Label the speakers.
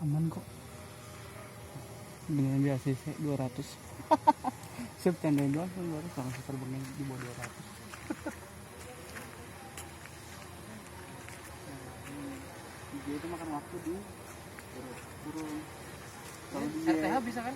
Speaker 1: Aman kok dengan biasa sih 200. Sip tandain doang kan baru langsung terbangnya di bawah 200. Dia itu makan waktu di turun. Kalau dia RTH bisa kan?